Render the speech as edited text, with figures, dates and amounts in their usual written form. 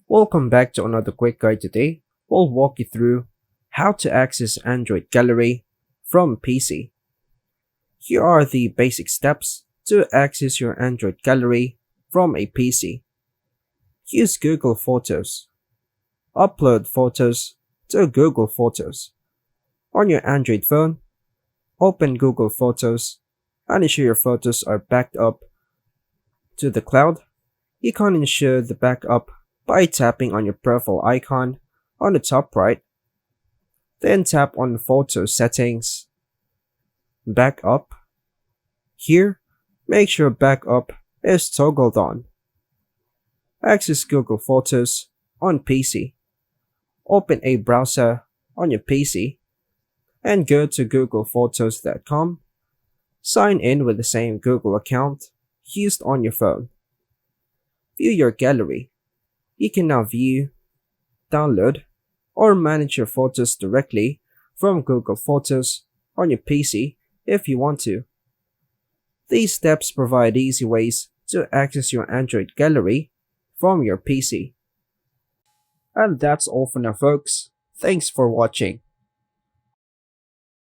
Welcome back to another quick guide. Today, we'll walk you through how to access Android Gallery from PC. Here are the basic steps to access your Android Gallery from a PC. Use Google Photos. Upload photos to Google Photos. On your Android phone, open Google Photos and ensure your photos are backed up to the cloud. You can ensure the backup by tapping on your profile icon on the top right, then tap on Photo Settings, Backup. Here, make sure Backup is toggled on. Access Google Photos on PC. Open a browser on your PC and go to googlephotos.com. Sign in with the same Google account used on your phone. View your gallery. You can now view, download, or manage your photos directly from Google Photos on your PC if you want to. These steps provide easy ways to access your Android Gallery from your PC. And that's all for now, folks. Thanks for watching.